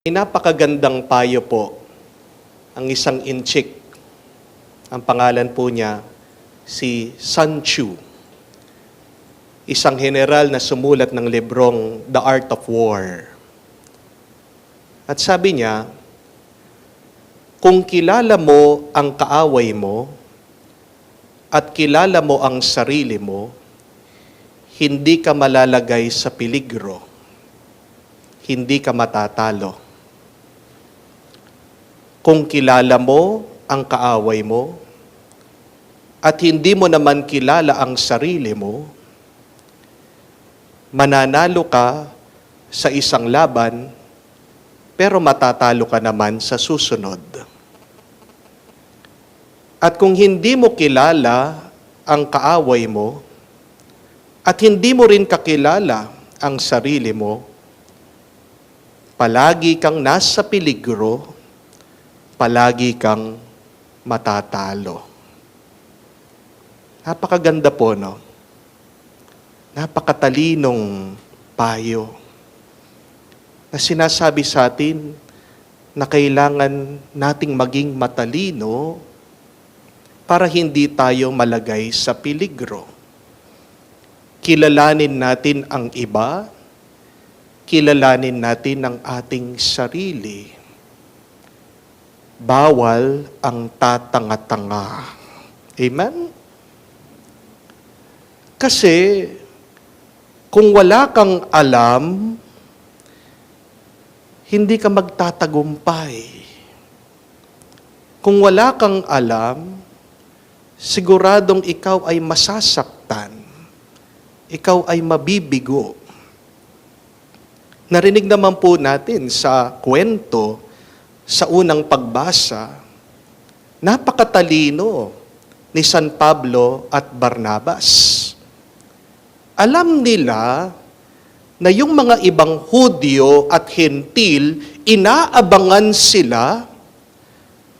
May napakagandang payo po ang isang inchik. Ang pangalan po niya si Sun Tzu. Isang general na sumulat ng librong The Art of War. At sabi niya, kung kilala mo ang kaaway mo at kilala mo ang sarili mo, hindi ka malalagay sa peligro. Hindi ka matatalo. Kung kilala mo ang kaaway mo at hindi mo naman kilala ang sarili mo, mananalo ka sa isang laban pero matatalo ka naman sa susunod. At kung hindi mo kilala ang kaaway mo at hindi mo rin kakilala ang sarili mo, palagi kang nasa peligro, palagi kang matatalo. Napakaganda po, no? Napakatalinong payo na sinasabi sa atin na kailangan nating maging matalino para hindi tayo malagay sa peligro. Kilalanin natin ang iba, kilalanin natin ang ating sarili. Bawal ang tatanga-tanga. Amen? Kasi, kung wala kang alam, hindi ka magtatagumpay. Kung wala kang alam, siguradong ikaw ay masasaktan. Ikaw ay mabibigo. Narinig naman po natin sa kwento, sa unang pagbasa, napakatalino ni San Pablo at Barnabas. Alam nila na yung mga ibang Hudyo at Hentil, inaabangan sila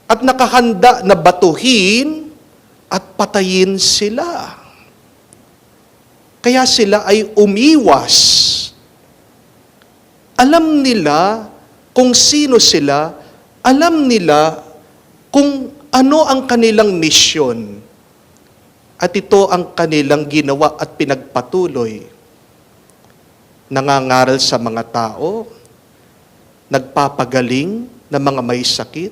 at nakahanda na batuhin at patayin sila. Kaya sila ay umiwas. Alam nila kung sino sila, alam nila kung ano ang kanilang misyon. At ito ang kanilang ginawa at pinagpatuloy. Nangangaral sa mga tao, nagpapagaling ng mga may sakit,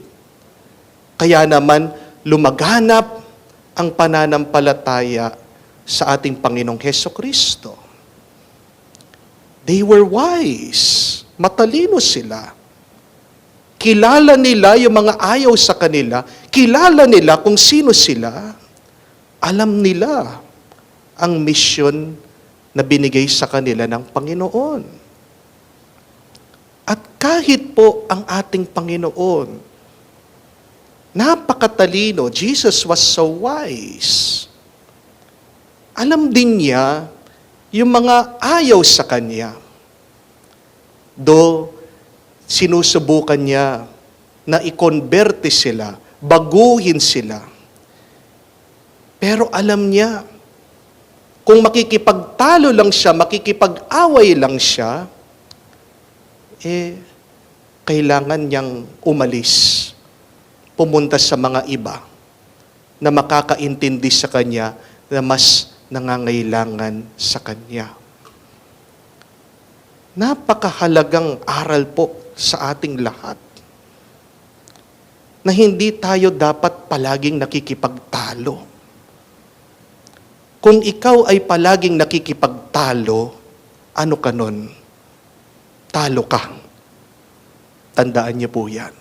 kaya naman lumaganap ang pananampalataya sa ating Panginoong Hesukristo. They were wise. Matalino sila. Kilala nila yung mga ayaw sa kanila. Kilala nila kung sino sila. Alam nila ang misyon na binigay sa kanila ng Panginoon. At kahit po ang ating Panginoon, napakatalino, Jesus was so wise. Alam din niya yung mga ayaw sa Kanya. Sinusubukan niya na i-converte sila, baguhin sila. Pero alam niya, kung makikipagtalo lang siya, makikipag-away lang siya, kailangan niyang umalis, pumunta sa mga iba na makakaintindi sa Kanya na mas nangangailangan sa Kanya. Napakahalagang aral po sa ating lahat na hindi tayo dapat palaging nakikipagtalo. Kung ikaw ay palaging nakikipagtalo, ano ka nun? Talo ka. Tandaan niyo po yan.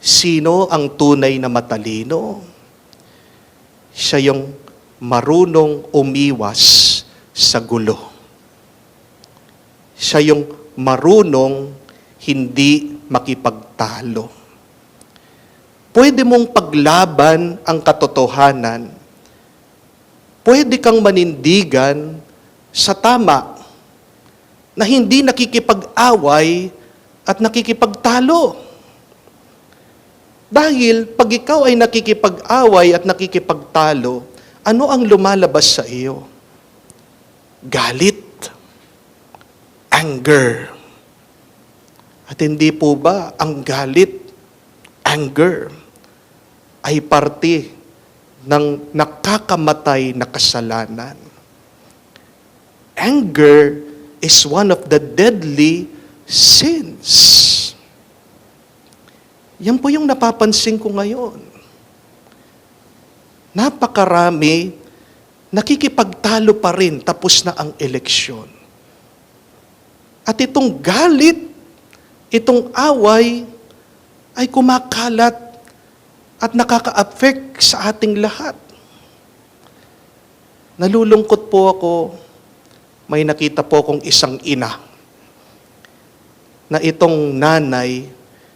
Sino ang tunay na matalino? Siya yung marunong umiwas sa gulo. Siya yung marunong hindi makipagtalo. Pwede mong paglaban ang katotohanan. Pwede kang manindigan sa tama na hindi nakikipag-away at nakikipagtalo. Dahil pag ikaw ay nakikipag-away at nakikipagtalo, ano ang lumalabas sa iyo? Galit, anger, At hindi po ba ang galit, anger, ay parte ng nakakamatay na kasalanan? Anger is one of the deadly sins. Yan po yung napapansin ko ngayon. Napakarami, nakikipagtalo pa rin tapos na ang eleksyon. At itong galit, itong away, ay kumakalat at nakaka-affect sa ating lahat. Nalulungkot po ako, may nakita po akong isang ina na itong nanay,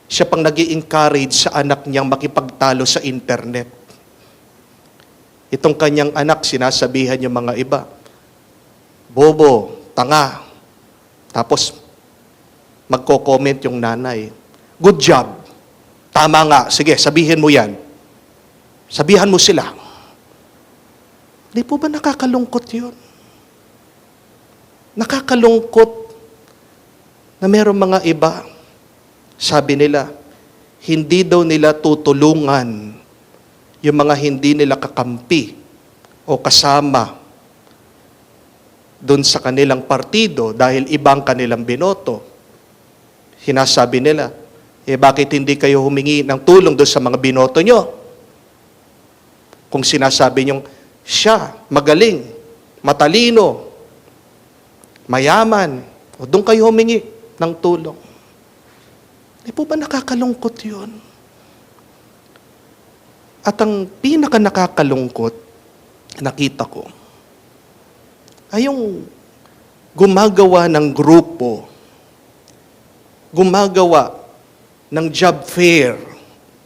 siya pang nag-i-encourage sa anak niyang makipagtalo sa internet. Itong kanyang anak, sinasabihan yung mga iba, bobo, tanga. Tapos, magko-comment yung nanay, good job, tama nga, sige, sabihin mo yan. Sabihan mo sila. Di po ba nakakalungkot yun? Nakakalungkot na mayroong mga iba, sabi nila, hindi daw nila tutulungan yung mga hindi nila kakampi o kasama doon sa kanilang partido dahil ibang kanilang binoto. Sinasabi nila, bakit hindi kayo humingi ng tulong doon sa mga binoto nyo? Kung sinasabi nyo, siya, magaling, matalino, mayaman, o doon kayo humingi ng tulong. Di po ba nakakalungkot yun? At ang pinaka nakakalungkot, nakita ko, ay yung gumagawa ng grupo, gumagawa ng job fair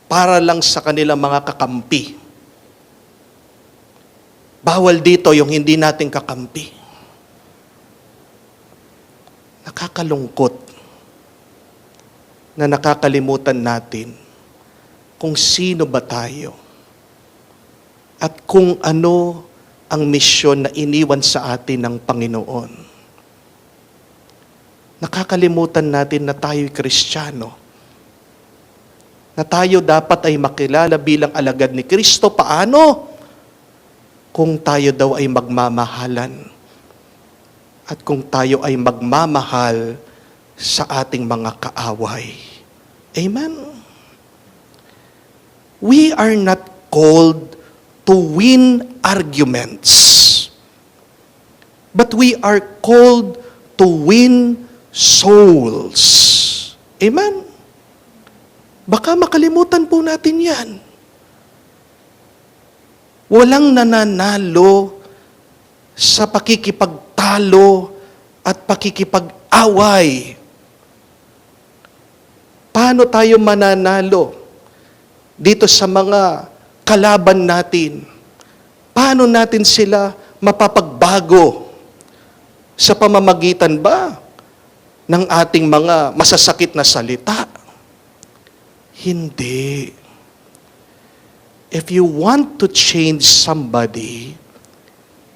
para lang sa kanilang mga kakampi. Bawal dito yung hindi natin kakampi. Nakakalungkot na nakakalimutan natin kung sino ba tayo at kung ano ang misyon na iniwan sa atin ng Panginoon. Nakakalimutan natin na tayo'y Kristiyano. Na tayo dapat ay makilala bilang alagad ni Kristo. Paano? Kung tayo daw ay magmamahalan. At kung tayo ay magmamahal sa ating mga kaaway. Amen? We are not called to win arguments. But we are called to win souls. Amen? Baka makalimutan po natin yan. Walang nananalo sa pakikipagtalo at pakikipag-away. Paano tayo mananalo dito sa mga kalaban natin? Paano natin sila mapapagbago? Sa pamamagitan ba ng ating mga masasakit na salita? Hindi. If you want to change somebody,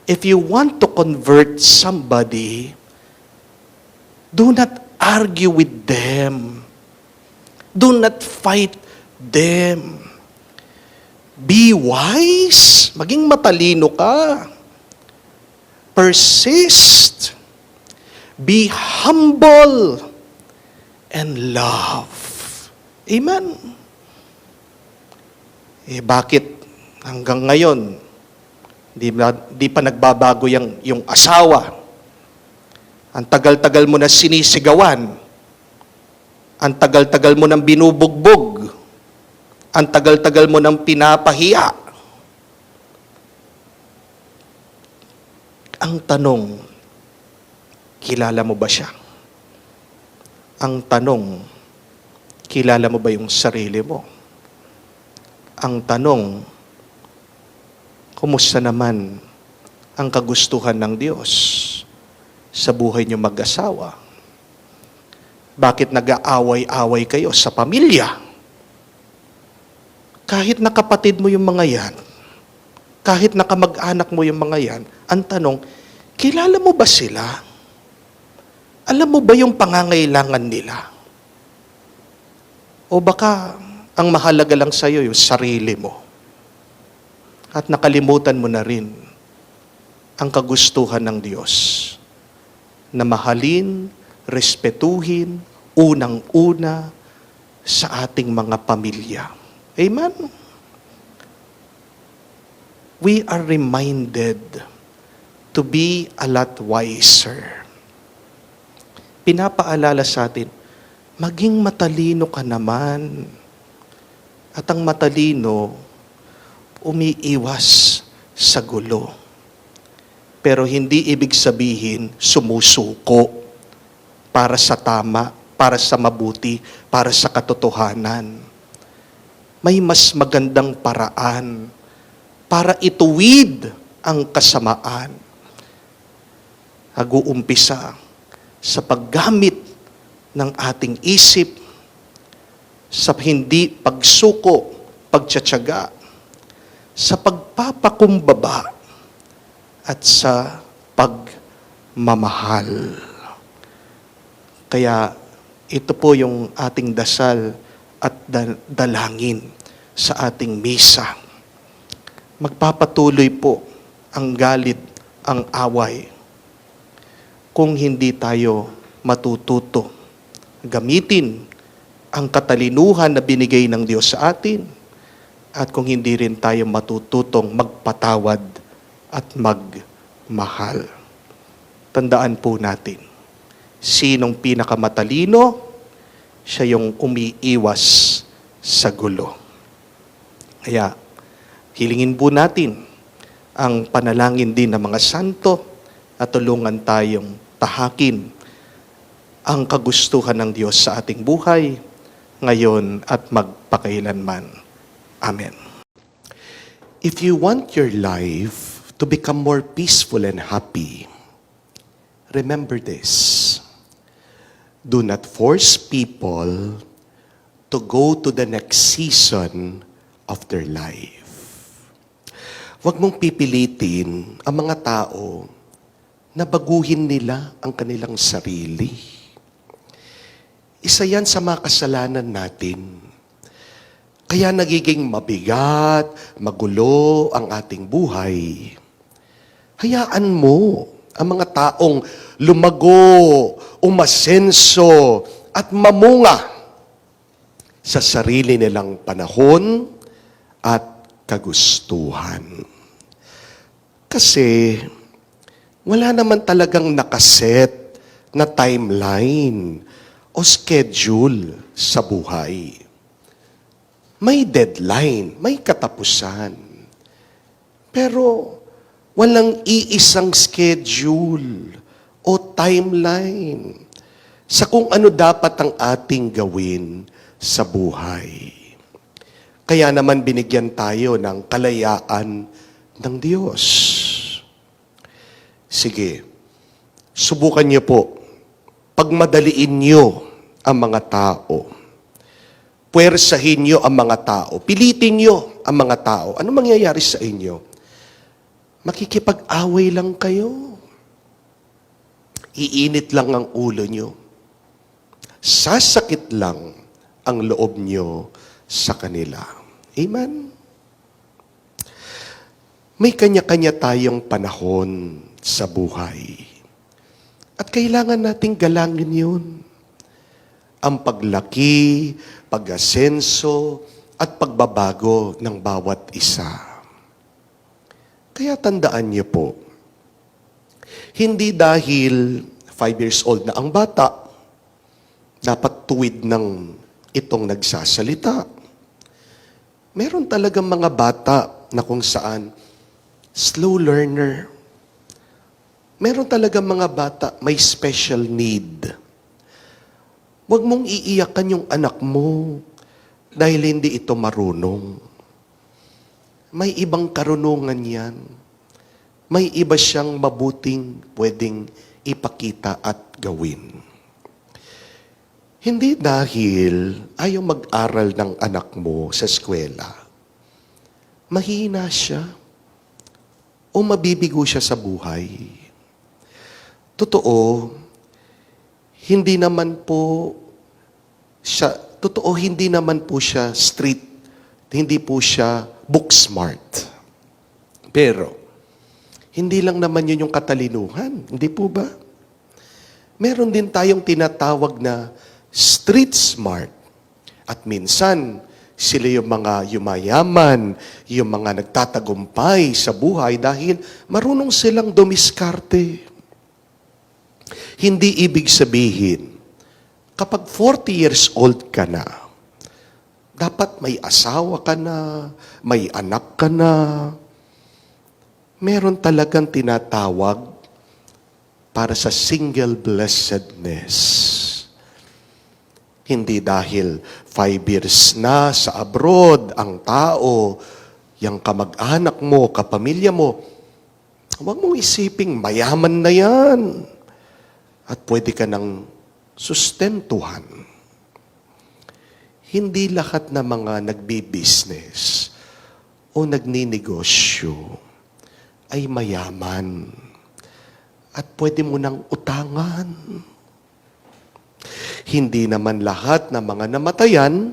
if you want to convert somebody, do not argue with them. Do not fight them. Be wise. Maging matalino ka. Persist. Be humble. And love. Amen. Bakit hanggang ngayon, di pa nagbabago yung asawa? Ang tagal-tagal mo na sinisigawan. Ang tagal-tagal mo nang binubugbog. Ang tagal-tagal mo nang pinapahiya. Ang tanong, kilala mo ba siya? Ang tanong, kilala mo ba yung sarili mo? Ang tanong, kumusta naman ang kagustuhan ng Diyos sa buhay niyo mag-asawa? Bakit nag-aaway-away kayo sa pamilya? Kahit na kapatid mo yung mga yan, kahit na kamag-anak mo yung mga yan, ang tanong, kilala mo ba sila? Alam mo ba yung pangangailangan nila? O baka ang mahalaga lang sa iyo yung sarili mo. At nakalimutan mo na rin ang kagustuhan ng Diyos na mahalin, respetuhin, unang-una sa ating mga pamilya. Amen? We are reminded to be a lot wiser. Pinapaalala sa atin, maging matalino ka naman. At ang matalino, umiiwas sa gulo. Pero hindi ibig sabihin sumusuko para sa tama, para sa mabuti, para sa katotohanan. May mas magandang paraan para ituwid ang kasamaan. Nag-uumpisa sa paggamit ng ating isip, sa hindi pagsuko, pagtsatsaga, sa pagpapakumbaba, at sa pagmamahal. Kaya ito po yung ating dasal at dalangin sa ating misa. Magpapatuloy po ang galit, ang away, kung hindi tayo matututo gamitin ang katalinuhan na binigay ng Diyos sa atin, at kung hindi rin tayo matututong magpatawad at magmahal. Tandaan po natin, sinong pinakamatalino, siya yung umiiwas sa gulo. Kaya, hilingin po natin ang panalangin din ng mga santo at tulungan tayong tahakin ang kagustuhan ng Diyos sa ating buhay, ngayon at magpakailanman. Amen. If you want your life to become more peaceful and happy, remember this. Do not force people to go to the next season of their life. Huwag mong pipilitin ang mga tao na baguhin nila ang kanilang sarili. Isa yan sa mga kasalanan natin. Kaya nagiging mabigat, magulo ang ating buhay. Hayaan mo ang mga taong lumago, umasenso, at mamunga sa sarili nilang panahon at kagustuhan. Kasi wala naman talagang nakaset na timeline o schedule sa buhay. May deadline, may katapusan. Pero walang iisang schedule o timeline sa kung ano dapat ang ating gawin sa buhay. Kaya naman binigyan tayo ng kalayaan ng Diyos. Sige, subukan niyo po, pagmadaliin niyo ang mga tao. Puwersahin niyo ang mga tao. Pilitin niyo ang mga tao. Ano mangyayari sa inyo? Makikipag-away lang kayo. Iinit lang ang ulo niyo. Sasakit lang ang loob niyo sa kanila. Amen? May kanya-kanya tayong panahon sa buhay. At kailangan nating galangin yun. Ang paglaki, pag-asenso, at pagbabago ng bawat isa. Kaya tandaan niyo po, hindi dahil 5 years old na ang bata, dapat tuwid ng itong nagsasalita. Meron talagang mga bata na kung saan slow learner. Meron talagang mga bata may special need. Huwag mong iiyakan yung anak mo dahil hindi ito marunong. May ibang karunungan yan. May iba siyang mabuting pwedeng ipakita at gawin. Hindi dahil ayaw mag-aral ng anak mo sa eskwela, mahina siya o mabibigo siya sa buhay. Totoo, hindi naman po siya totoo, hindi naman po siya street, hindi po siya book smart. Pero, hindi lang naman yun yung katalinuhan. Hindi po ba? Meron din tayong tinatawag na street smart. At minsan, sila yung mga yumayaman, yung mga nagtatagumpay sa buhay dahil marunong silang dumiskarte. Hindi ibig sabihin, kapag 40 years old ka na, dapat may asawa ka na, may anak ka na. Meron talagang tinatawag para sa single blessedness. Hindi dahil 5 years na sa abroad ang tao, yung kamag-anak mo, kapamilya mo, huwag mong isiping mayaman na yan. At pwede ka nang sustentuhan. Hindi lahat na mga nagbi-business o nagninegosyo ay mayaman. At pwede mo nang utangan. Hindi naman lahat ng mga namatayan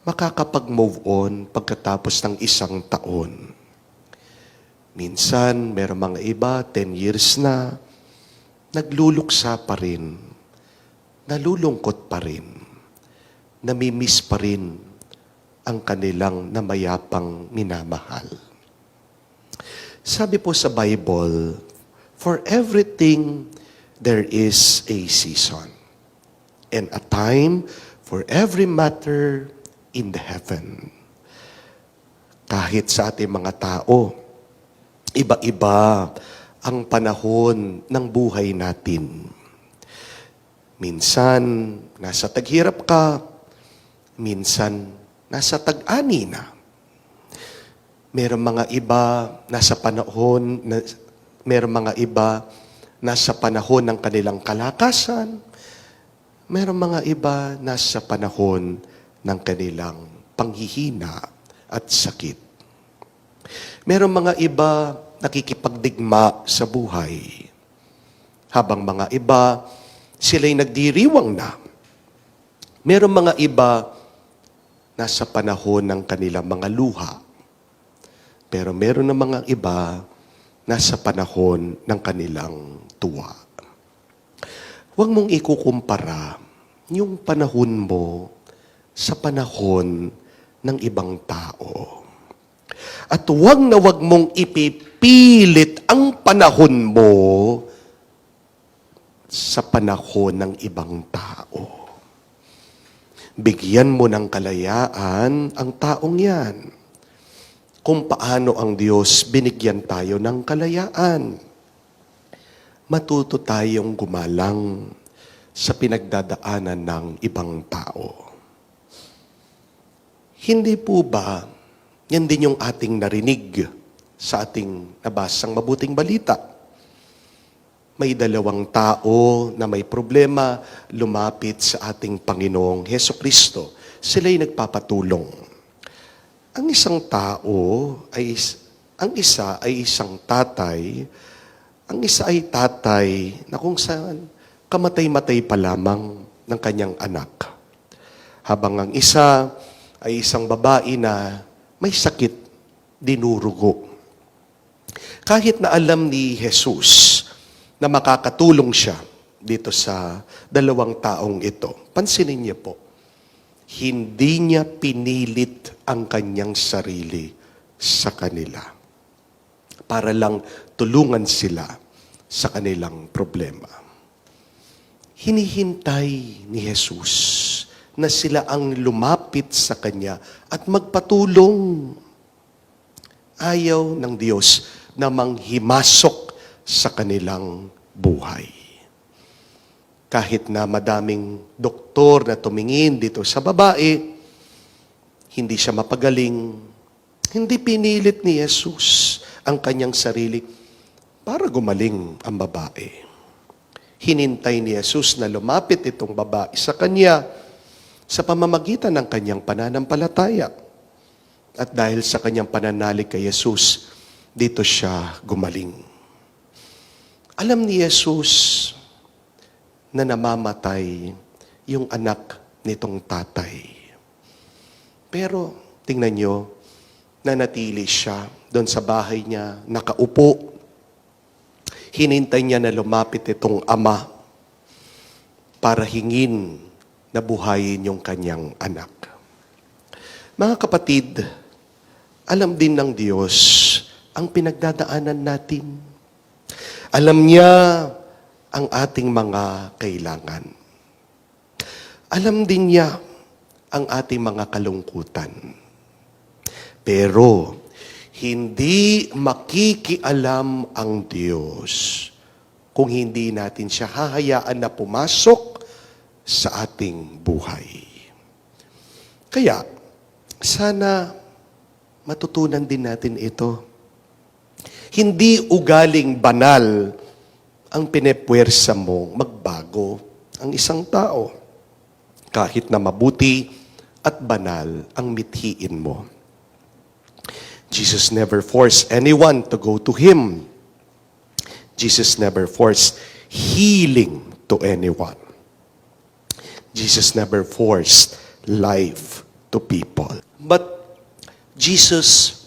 makakapag-move on pagkatapos ng 1 taon. Minsan, meron mga iba, 10 years na, nagluluksa pa rin, nalulungkot pa rin, namimiss pa rin ang kanilang namayapang minamahal. Sabi po sa Bible, for everything there is a season and a time for every matter in the heaven. Kahit sa ating mga tao, iba-iba ang panahon ng buhay natin. Minsan, nasa taghirap ka, minsan, nasa tag-ani na. Merong mga iba nasa panahon, merong mga iba nasa panahon ng kanilang kalakasan, merong mga iba nasa panahon ng kanilang panghihina at sakit. Merong mga iba nakikipagdigma sa buhay, habang mga iba sila'y nagdiriwang na. Merong mga iba nasa panahon ng kanilang mga luha. Pero meron ng mga iba nasa panahon ng kanilang tuwa. Huwag mong ikukumpara yung panahon mo sa panahon ng ibang tao. At huwag na huwag mong ipipilit ang panahon mo sa panahon ng ibang tao. Bigyan mo ng kalayaan ang taong yan. Kung paano ang Diyos binigyan tayo ng kalayaan. Matuto tayong gumalang sa pinagdadaanan ng ibang tao. Hindi po ba, yan din yung ating narinig sa ating nabasang mabuting balita. May 2 tao na may problema lumapit sa ating Panginoong Hesukristo. Sila'y nagpapatulong. Ang isang tao ang isa ay isang tatay, ang isa ay tatay na kung saan kamatay-matay pa lamang ng kanyang anak. Habang ang isa ay isang babae na may sakit, dinurugo. Kahit na alam ni Jesus na makakatulong siya dito sa 2 taong ito, pansinin niyo po, hindi niya pinilit ang kanyang sarili sa kanila para lang tulungan sila sa kanilang problema. Hinihintay ni Jesus na sila ang lumapit sa Kanya at magpatulong. Ayaw ng Diyos na manghimasok sa kanilang buhay. Kahit na madaming doktor na tumingin dito sa babae, hindi siya mapagaling, hindi pinilit ni Jesus ang kanyang sarili para gumaling ang babae. Hinintay ni Jesus na lumapit itong babae sa kanya sa pamamagitan ng kanyang pananampalataya. At dahil sa kanyang pananalig kay Jesus, dito siya gumaling. Alam ni Jesus na namamatay yung anak nitong tatay. Pero tingnan nyo, nanatili siya doon sa bahay niya, nakaupo. Hinintay niya na lumapit itong ama para hingin na buhayin yung kanyang anak. Mga kapatid, alam din ng Diyos ang pinagdadaanan natin. Alam niya ang ating mga kailangan. Alam din niya ang ating mga kalungkutan. Pero, hindi makikialam ang Diyos kung hindi natin siya hahayaan na pumasok sa ating buhay. Kaya, sana matutunan din natin ito. Hindi ugaling banal ang pinepwersa mong magbago ang isang tao. Kahit na mabuti at banal ang mithiin mo. Jesus never forced anyone to go to Him. Jesus never forced healing to anyone. Jesus never forced life to people. But Jesus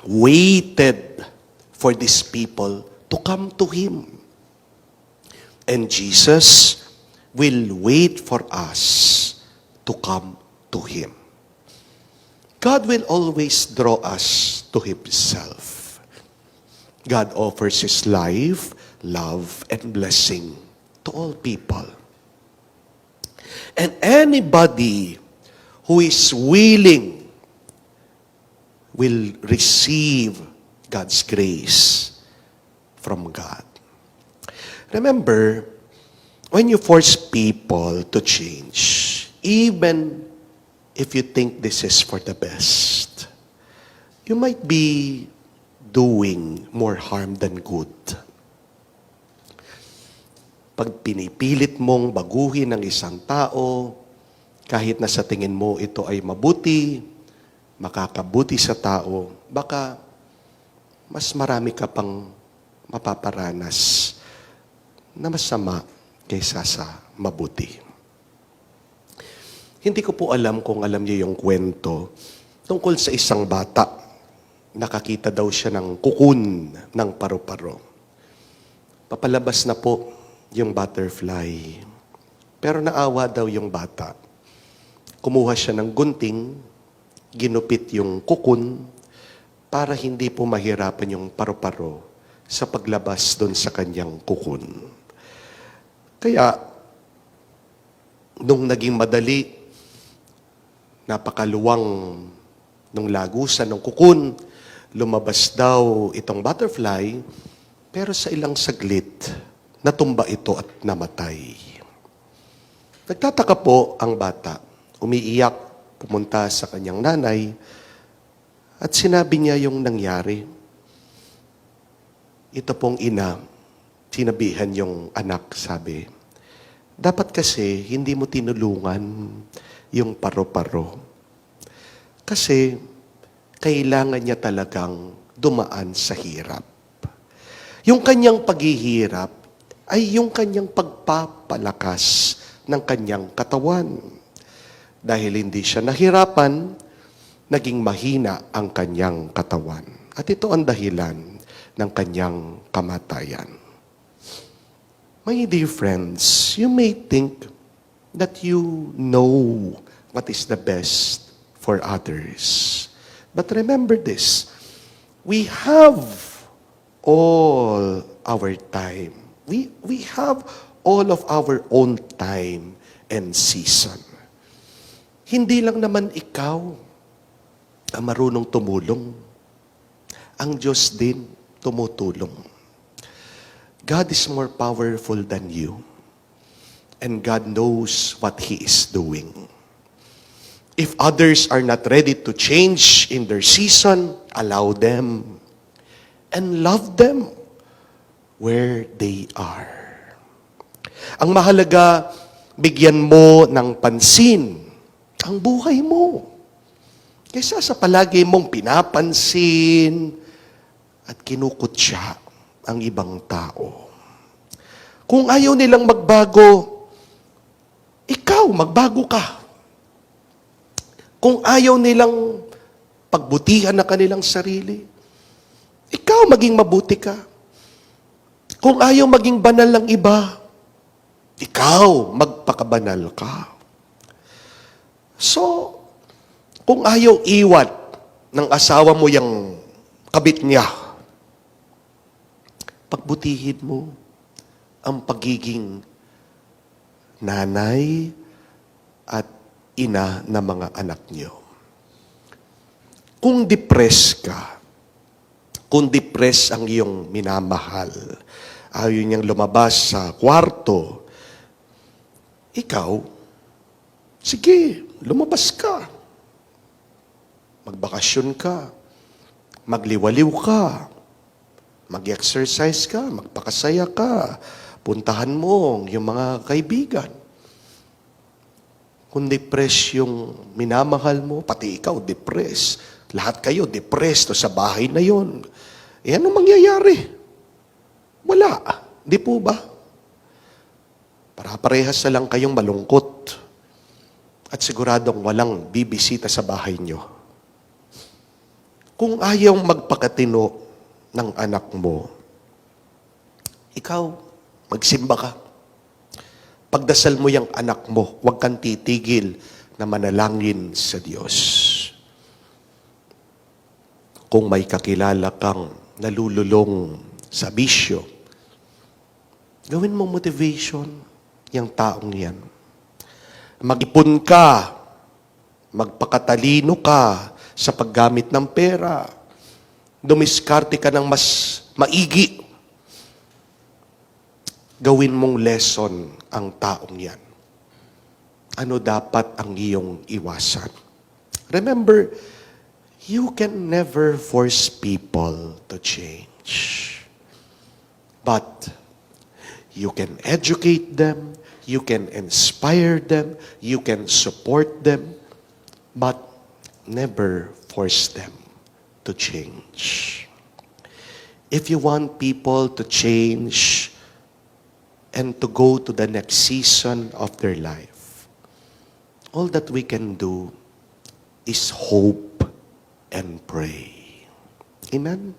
waited for these people to come to Him. And Jesus will wait for us to come to Him. God will always draw us to Himself. God offers His life, love, and blessing to all people. And anybody who is willing will receive God's grace from God. Remember, when you force people to change, even if you think this is for the best, you might be doing more harm than good. Pag pinipilit mong baguhin ang isang tao, kahit na sa tingin mo ito ay mabuti, makakabuti sa tao, baka mas marami ka pang mapaparanas na masama kaysa sa mabuti. Hindi ko po alam kung alam niyo yung kwento tungkol sa isang bata. Nakakita daw siya ng kukun ng paru-paro. Papalabas na po yung butterfly. Pero naawa daw yung bata. Kumuha siya ng gunting, ginupit yung kukun para hindi po mahirapan yung paru-paro sa paglabas doon sa kanyang kukun. Kaya, nung naging madali, napakaluwang nung lagusan ng kukun, lumabas daw itong butterfly, pero sa ilang saglit, natumba ito at namatay. Nagtataka po ang bata, umiiyak, pumunta sa kanyang nanay, at sinabi niya yung nangyari. Ito pong ina, sinabihan yung anak, sabi, dapat kasi hindi mo tinulungan yung paro-paro. Kasi kailangan niya talagang dumaan sa hirap. Yung kanyang paghihirap ay yung kanyang pagpapalakas ng kanyang katawan. Dahil hindi siya nahirapan, naging mahina ang kanyang katawan. At ito ang dahilan ng kanyang kamatayan. My dear friends, you may think that you know what is the best for others. But remember this, we have all our time. We have all of our own time and season. Hindi lang naman ikaw ang marunong tumulong. Ang Diyos din tumutulong. God is more powerful than you. And God knows what He is doing. If others are not ready to change in their season, allow them. And love them where they are. Ang mahalaga, bigyan mo ng pansin ang buhay mo. Kaysa sa palagi mong pinapansin at kinukutya ang ibang tao. Kung ayaw nilang magbago, ikaw, magbago ka. Kung ayaw nilang pagbutihan ng kanilang sarili, ikaw maging mabuti ka. Kung ayaw maging banal ng iba, ikaw magpakabanal ka. So, kung ayaw iwan ng asawa mo yung kabit niya, pagbutihin mo ang pagiging nanay at ina ng mga anak niyo. Kung depressed ka, kung depressed ang iyong minamahal, ayaw niyang lumabas sa kwarto, ikaw, sige, lumabas ka. Magbakasyon ka. Magliwaliw ka. Mag-exercise ka. Magpakasaya ka. Puntahan mo yung mga kaibigan. Kung depressed yung minamahal mo, pati ikaw depressed. Lahat kayo depressed sa bahay na yon. Eh, anong mangyayari? Wala. Di po ba? Para-parehas na lang kayong malungkot. At siguradong walang bibisita sa bahay nyo. Kung ayaw magpakatino ng anak mo, ikaw, magsimba ka. Pagdasal mo yung anak mo, huwag kang titigil na manalangin sa Diyos. Kung may kakilala kang nalululong sa bisyo, gawin mong motivation yung taong yan. Mag-ipon ka, magpakatalino ka sa paggamit ng pera, dumiskarte ka ng mas maigi. Gawin mong lesson ang taong yan. Ano dapat ang iyong iwasan? Remember, you can never force people to change. But you can educate them, you can inspire them, you can support them, but never force them to change. If you want people to change and to go to the next season of their life, all that we can do is hope and pray. Amen?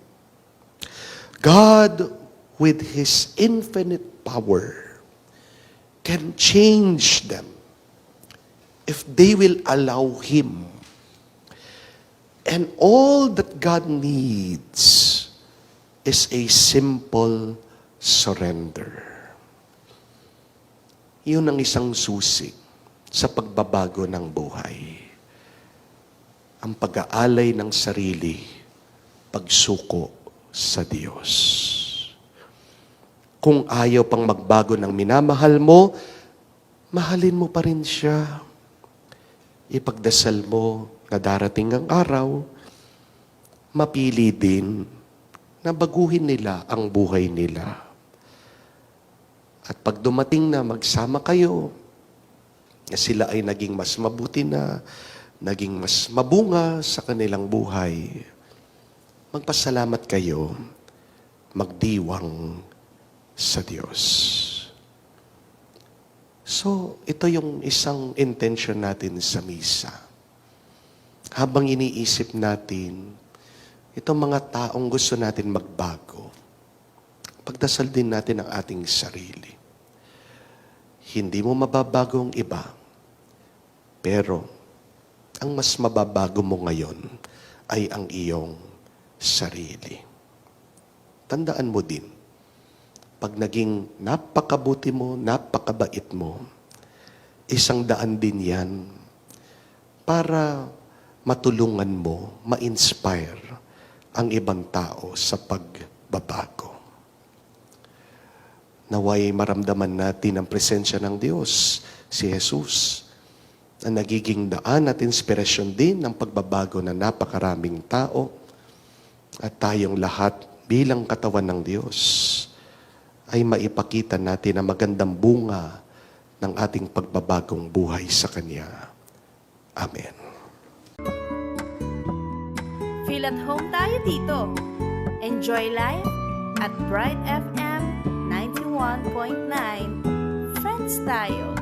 God, with His infinite power, can change them if they will allow Him. And all that God needs is a simple surrender. Yun ang isang susi sa pagbabago ng buhay. Ang pag-aalay ng sarili, pagsuko sa Diyos. Kung ayaw pang magbago ng minamahal mo, mahalin mo pa rin siya. Ipagdasal mo na darating ang araw, mapili din na baguhin nila ang buhay nila. At pag dumating na magsama kayo, na sila ay naging mas mabuti na, naging mas mabunga sa kanilang buhay, magpasalamat kayo, magdiwang sa Diyos. So, ito yung isang intention natin sa misa. Habang iniisip natin, itong mga taong gusto natin magbago, pagdasal din natin ang ating sarili. Hindi mo mababago ang iba, pero ang mas mababago mo ngayon ay ang iyong sarili. Tandaan mo din, pag naging napakabuti mo, napakabait mo, isang daan din yan para matulungan mo, ma-inspire ang ibang tao sa pagbabago. Naway maramdaman natin ang presensya ng Diyos, si Jesus, na nagiging daan at inspirasyon din ng pagbabago ng napakaraming tao at tayong lahat bilang katawan ng Diyos ay maipakita natin ang magandang bunga ng ating pagbabagong buhay sa Kanya. Amen. Feel at home tayo dito. Enjoy life at Bright FM 91.9. Friends tayo.